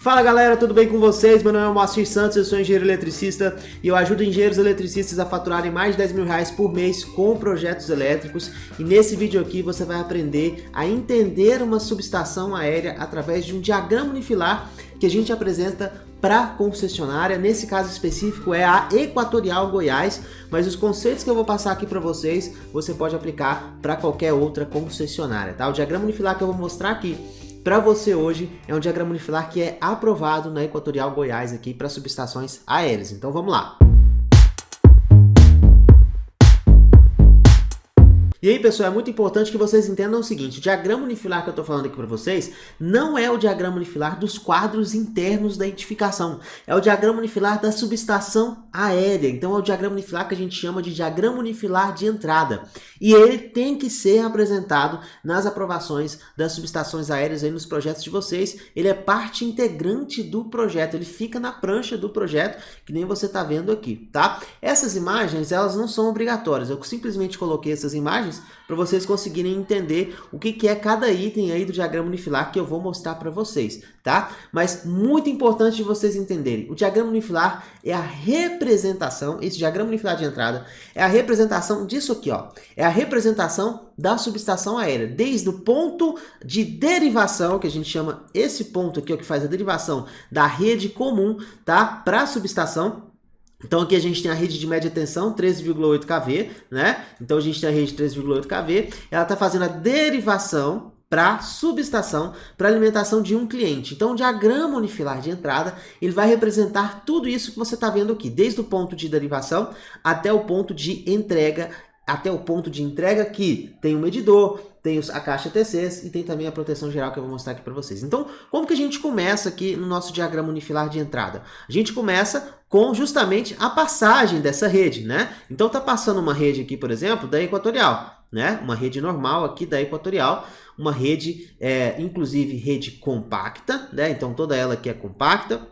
Fala galera, tudo bem com vocês? Meu nome é Moacir Santos, eu sou engenheiro eletricista e eu ajudo engenheiros eletricistas a faturarem mais de 10 mil reais por mês com projetos elétricos. E nesse vídeo aqui você vai aprender a entender uma subestação aérea através de um diagrama unifilar que a gente apresenta para a concessionária. Nesse caso específico é a Equatorial Goiás, mas os conceitos que eu vou passar aqui para vocês, você pode aplicar para qualquer outra concessionária, tá? O diagrama unifilar que eu vou mostrar aqui para você hoje é um diagrama unifilar que é aprovado na Equatorial Goiás aqui para subestações aéreas. Então vamos lá. E aí, pessoal, é muito importante que vocês entendam o seguinte: o diagrama unifilar que eu estou falando aqui para vocês não é o diagrama unifilar dos quadros internos da edificação, é o diagrama unifilar da subestação aérea. Então é o diagrama unifilar que a gente chama de diagrama unifilar de entrada. E ele tem que ser apresentado nas aprovações das subestações aéreas aí nos projetos de vocês. Ele é parte integrante do projeto, ele fica na prancha do projeto, que nem você está vendo aqui, tá? Essas imagens, elas não são obrigatórias, eu simplesmente coloquei essas imagens para vocês conseguirem entender o que é cada item aí do diagrama unifilar que eu vou mostrar para vocês, tá? Mas muito importante de vocês entenderem, o diagrama unifilar é a representação, esse diagrama unifilar de entrada é a representação disso aqui, ó, é a representação da subestação aérea, desde o ponto de derivação, que a gente chama esse ponto aqui, ó, que faz a derivação da rede comum, tá, para a subestação. Então aqui a gente tem a rede de média tensão, 13,8 kV, né? Então a gente tem a rede de 13,8 kV, ela está fazendo a derivação para subestação, para alimentação de um cliente. Então o diagrama unifilar de entrada, ele vai representar tudo isso que você está vendo aqui, desde o ponto de derivação até o ponto de entrega, que tem o medidor, tem a caixa TCs e tem também a proteção geral que eu vou mostrar aqui para vocês. Então, como que a gente começa aqui no nosso diagrama unifilar de entrada? A gente começa com justamente a passagem dessa rede, né? Então tá passando uma rede aqui, por exemplo, da Equatorial, né? Uma rede normal aqui da Equatorial, uma rede, inclusive rede compacta, né? Então toda ela aqui é compacta.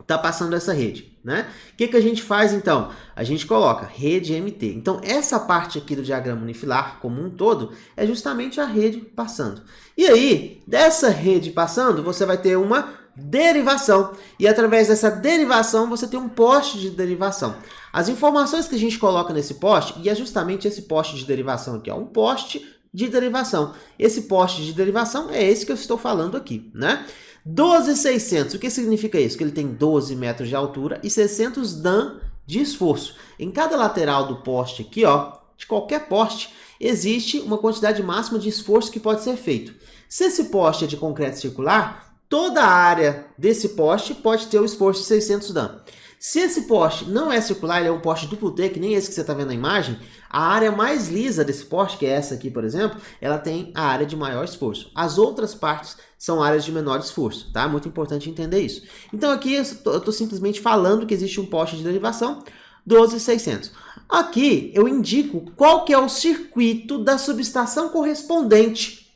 Tá passando essa rede, né? O que a gente faz então? A gente coloca rede MT. Então essa parte aqui do diagrama unifilar como um todo é justamente a rede passando. E aí, dessa rede passando, você vai ter uma derivação. E através dessa derivação, você tem um poste de derivação. As informações que a gente coloca nesse poste, e é justamente esse poste de derivação aqui, ó, um poste de derivação. Esse poste de derivação é esse que eu estou falando aqui, né? 12.600, o que significa isso? Que ele tem 12 metros de altura e 600 Dan de esforço. Em cada lateral do poste aqui, ó, de qualquer poste, existe uma quantidade máxima de esforço que pode ser feito. Se esse poste é de concreto circular, toda a área desse poste pode ter o esforço de 600 Dan. Se esse poste não é circular, ele é um poste duplo T, que nem esse que você está vendo na imagem, a área mais lisa desse poste, que é essa aqui, por exemplo, ela tem a área de maior esforço. As outras partes são áreas de menor esforço, tá? Muito importante entender isso. Então aqui eu estou simplesmente falando que existe um poste de derivação, 12.600. Aqui eu indico qual que é o circuito da subestação correspondente.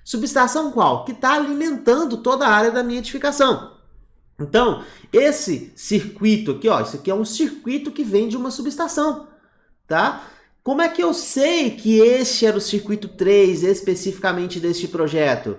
Subestação qual? Que está alimentando toda a área da minha edificação. Então, esse circuito aqui, ó, isso aqui é um circuito que vem de uma subestação, tá? Como é que eu sei que este era o circuito 3 especificamente deste projeto?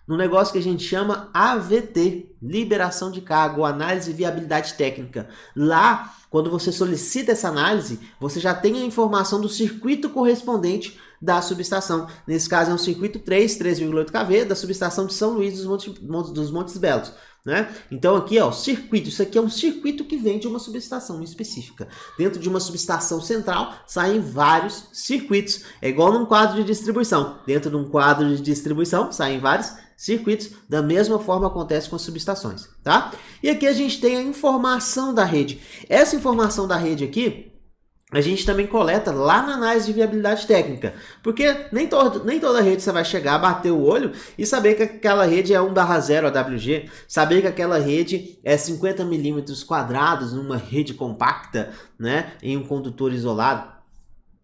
No negócio que a gente chama AVT, liberação de carga, ou análise de viabilidade técnica. Lá, quando você solicita essa análise, você já tem a informação do circuito correspondente da subestação. Nesse caso é um circuito 3,8 kV, da subestação de São Luís dos Montes Belos, né? Então aqui, ó, circuito, isso aqui é um circuito que vem de uma subestação específica. Dentro de uma subestação central saem vários circuitos, é igual num quadro de distribuição. Dentro de um quadro de distribuição saem vários circuitos, da mesma forma acontece com as subestações, tá? E aqui a gente tem a informação da rede. Essa informação da rede aqui, a gente também coleta lá na análise de viabilidade técnica, porque nem toda rede você vai chegar, bater o olho e saber que aquela rede é 1/0 AWG, saber que aquela rede é 50 milímetros quadrados numa rede compacta, né, em um condutor isolado.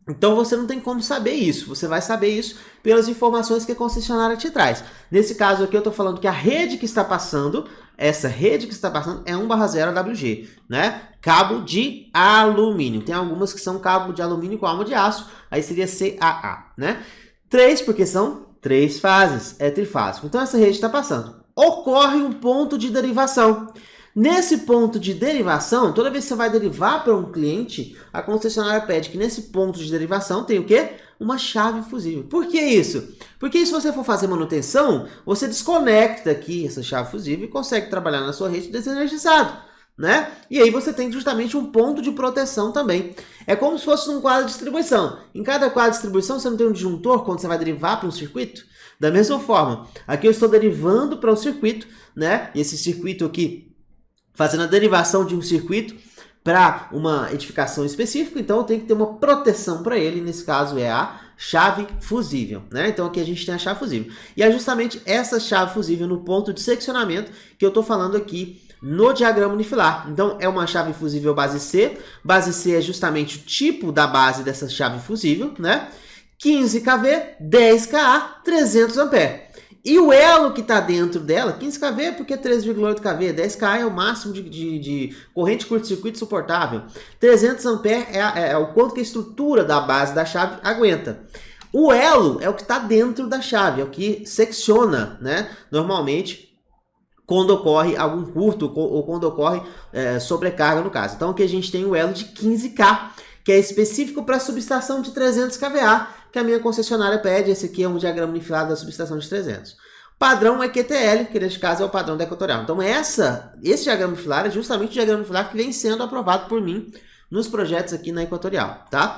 Então você não tem como saber isso, você vai saber isso pelas informações que a concessionária te traz. Nesse caso aqui eu estou falando que a rede que está passando, essa rede que está passando é 1/0 AWG, né? Cabo de alumínio. Tem algumas que são cabo de alumínio com alma de aço, aí seria CAA, né? 3 porque são 3 fases, é trifásico. Então essa rede está passando. ocorre um ponto de derivação. Nesse ponto de derivação, toda vez que você vai derivar para um cliente, a concessionária pede que nesse ponto de derivação tem o quê? Uma chave fusível. Por que isso? Porque se você for fazer manutenção, você desconecta aqui essa chave fusível e consegue trabalhar na sua rede desenergizado, né? E aí você tem justamente um ponto de proteção também. É como se fosse um quadro de distribuição. Em cada quadro de distribuição, você não tem um disjuntor quando você vai derivar para um circuito? Da mesma forma, aqui eu estou derivando para um circuito, né? E esse circuito aqui, fazendo a derivação de um circuito para uma edificação específica, então eu tenho que ter uma proteção para ele, nesse caso é a chave fusível, né? Então aqui a gente tem a chave fusível. E é justamente essa chave fusível no ponto de seccionamento que eu estou falando aqui no diagrama unifilar. Então é uma chave fusível base C. Base C é justamente o tipo da base dessa chave fusível, né? 15 kV, 10 kA, 300 A. E o elo que está dentro dela, 15 kV porque 3,8 kV, 10 kA é o máximo de corrente curto-circuito suportável. 300 A é o quanto que a estrutura da base da chave aguenta. O elo é o que está dentro da chave, é o que secciona, né? Normalmente, quando ocorre algum curto ou quando ocorre sobrecarga no caso. Então aqui a gente tem o elo de 15K, que é específico para a subestação de 300 kVA, que a minha concessionária pede. Esse aqui é um diagrama unificado da subestação de 300. Padrão é QTL, que neste caso é o padrão da Equatorial. Então esse diagrama unifilar é justamente o diagrama unifilar que vem sendo aprovado por mim nos projetos aqui na Equatorial, tá?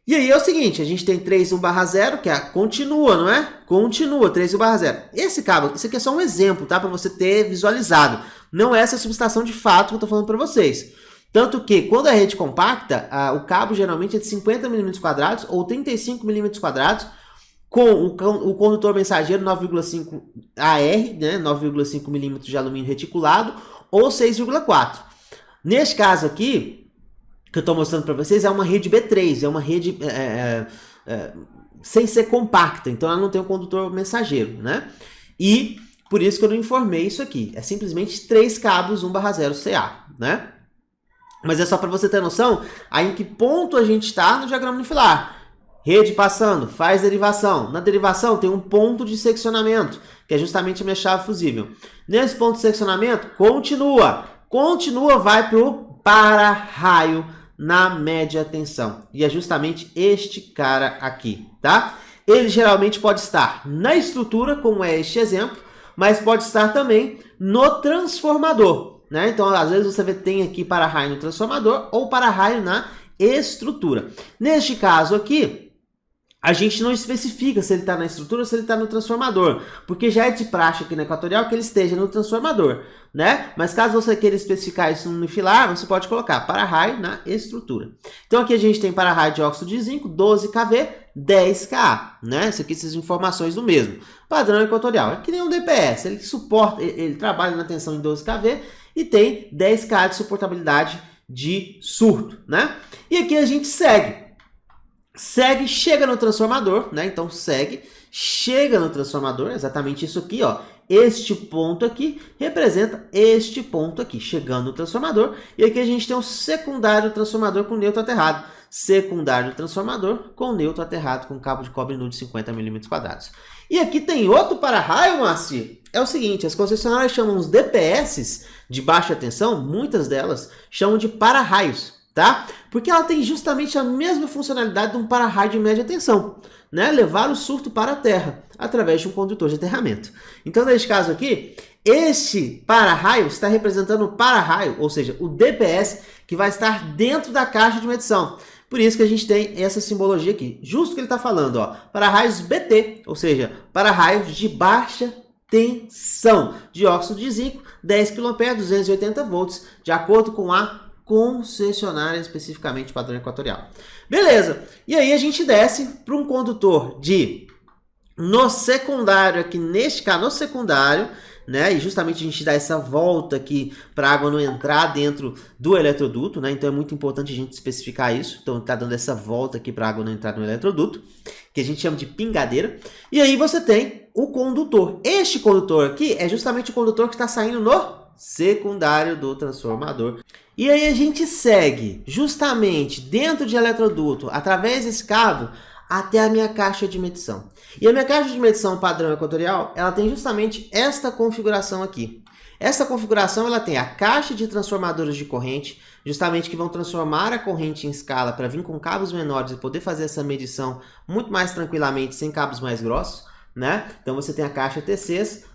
E aí é o seguinte, a gente tem 3.1/0, que é a continua, não é? Continua, 3.1/0. Esse cabo, isso aqui é só um exemplo, tá? Para você ter visualizado. Não é essa subestação de fato que eu estou falando para vocês. Tanto que, quando é rede compacta, o cabo geralmente é de 50 mm² ou 35 mm², com o condutor mensageiro 9,5 AR, né, 9,5 mm de alumínio reticulado, ou 6,4. Neste caso aqui, que eu estou mostrando para vocês, é uma rede B3, é uma rede sem ser compacta, então ela não tem um condutor mensageiro, né? E por isso que eu não informei isso aqui, é simplesmente 3 cabos 1/0 CA, né? Mas é só para você ter noção aí em que ponto a gente está no diagrama unifilar. Rede passando, faz derivação. Na derivação tem um ponto de seccionamento, que é justamente a minha chave fusível. Nesse ponto de seccionamento, continua, vai para o para-raio na média tensão. E é justamente este cara aqui, tá? Ele geralmente pode estar na estrutura, como é este exemplo, mas pode estar também no transformador, né? Então, às vezes você tem aqui para-raio no transformador ou para-raio na estrutura. Neste caso aqui, a gente não especifica se ele está na estrutura ou se ele está no transformador, porque já é de praxe aqui na Equatorial que ele esteja no transformador, né? Mas caso você queira especificar isso no unifilar, você pode colocar para-raio na estrutura. Então aqui a gente tem para-raio de óxido de zinco, 12 kV, 10 kA, né? Isso aqui são as informações do mesmo. Padrão Equatorial, é que nem um DPS, ele suporta, ele trabalha na tensão em 12 kV e tem 10 kA de suportabilidade de surto, né? E aqui a gente segue, chega no transformador, né? Então chega no transformador, exatamente isso aqui, ó. Este ponto aqui representa este ponto aqui, chegando no transformador. E aqui a gente tem um secundário transformador com neutro aterrado. Secundário transformador com neutro aterrado com cabo de cobre nu de 50 mm². E aqui tem outro para-raio, Moacir. É o seguinte, as concessionárias chamam os DPS de baixa tensão, muitas delas chamam de para-raios, tá? Porque ela tem justamente a mesma funcionalidade de um para-raio de média tensão, né? Levar o surto para a terra, através de um condutor de aterramento. Então, neste caso aqui, este para-raio está representando o para-raio, ou seja, o DPS, que vai estar dentro da caixa de medição. Por isso que a gente tem essa simbologia aqui. Justo que ele está falando, ó, para-raios BT, ou seja, para-raios de baixa tensão, de óxido de zinco, 10 kA, 280 volts, de acordo com a concessionária, especificamente padrão Equatorial. Beleza, e aí a gente desce para um condutor no secundário, aqui neste caso, no secundário, né? E justamente a gente dá essa volta aqui para a água não entrar dentro do eletroduto, né? Então é muito importante a gente especificar isso. Então tá dando essa volta aqui para a água não entrar no eletroduto, que a gente chama de pingadeira. E aí você tem o condutor. Este condutor aqui é justamente o condutor que está saindo no secundário do transformador. E aí a gente segue justamente dentro de eletroduto, através desse cabo, até a minha caixa de medição. E a minha caixa de medição padrão equatorial, ela tem justamente esta configuração aqui. Essa configuração ela tem a caixa de transformadores de corrente, justamente que vão transformar a corrente em escala para vir com cabos menores e poder fazer essa medição muito mais tranquilamente sem cabos mais grossos, né? Então você tem a caixa TCs,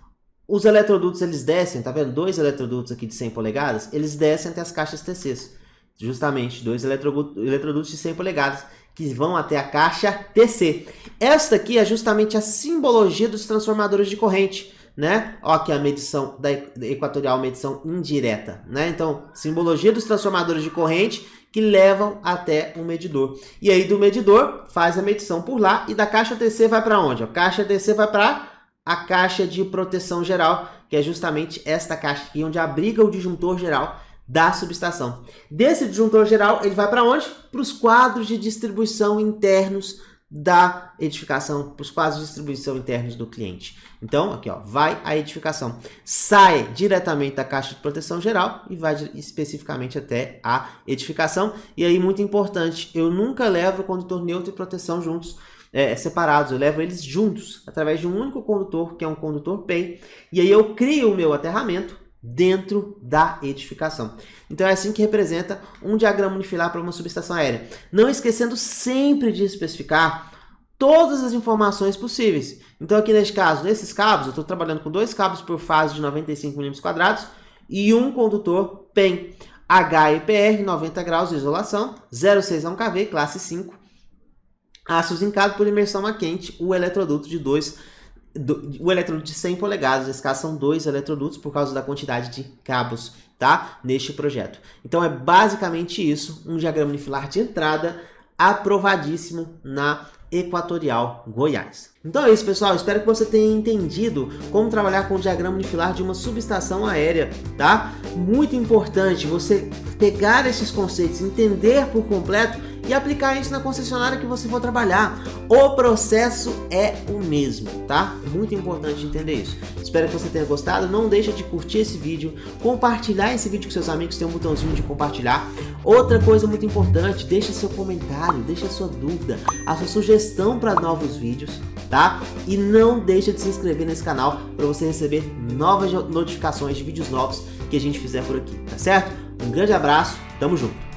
os eletrodutos eles descem, tá vendo? 2 eletrodutos aqui de 100 polegadas, eles descem até as caixas TCs. Justamente, 2 eletrodutos de 100 polegadas que vão até a caixa TC. Esta aqui é justamente a simbologia dos transformadores de corrente, né? Ó, aqui a medição da equatorial, medição indireta, né? Então, simbologia dos transformadores de corrente que levam até o medidor. E aí do medidor faz a medição por lá e da caixa TC vai para onde? A caixa TC vai para a caixa de proteção geral, que é justamente esta caixa aqui onde abriga o disjuntor geral da subestação. Desse disjuntor geral, ele vai para onde? Para os quadros de distribuição internos da edificação, para os quadros de distribuição internos do cliente. Então, aqui ó, vai a edificação, sai diretamente da caixa de proteção geral e vai especificamente até a edificação. E aí, muito importante, eu nunca levo o condutor neutro e proteção juntos, separados, eu levo eles juntos, através de um único condutor, que é um condutor PEI, e aí eu crio o meu aterramento dentro da edificação. Então é assim que representa um diagrama unifilar para uma subestação aérea. Não esquecendo sempre de especificar todas as informações possíveis. Então aqui nesse caso, nesses cabos, eu estou trabalhando com 2 cabos por fase de 95 mm² e um condutor PEM. HEPR, 90 graus de isolação, 0,6 a 1 kV, classe 5. Aço zincado por imersão a quente, o eletroduto de 100 polegadas, nesse caso são 2 eletrodutos por causa da quantidade de cabos, tá? Neste projeto. Então é basicamente isso, um diagrama unifilar de entrada aprovadíssimo na Equatorial Goiás. Então é isso, pessoal, espero que você tenha entendido como trabalhar com o diagrama unifilar de uma subestação aérea, tá? Muito importante você pegar esses conceitos, entender por completo e aplicar isso na concessionária que você for trabalhar. O processo é o mesmo, tá? Muito importante entender isso. Espero que você tenha gostado. Não deixa de curtir esse vídeo, compartilhar esse vídeo com seus amigos, tem um botãozinho de compartilhar. Outra coisa muito importante, deixa seu comentário, deixa sua dúvida, a sua sugestão para novos vídeos, tá? E não deixa de se inscrever nesse canal para você receber novas notificações de vídeos novos que a gente fizer por aqui, tá certo? Um grande abraço, tamo junto!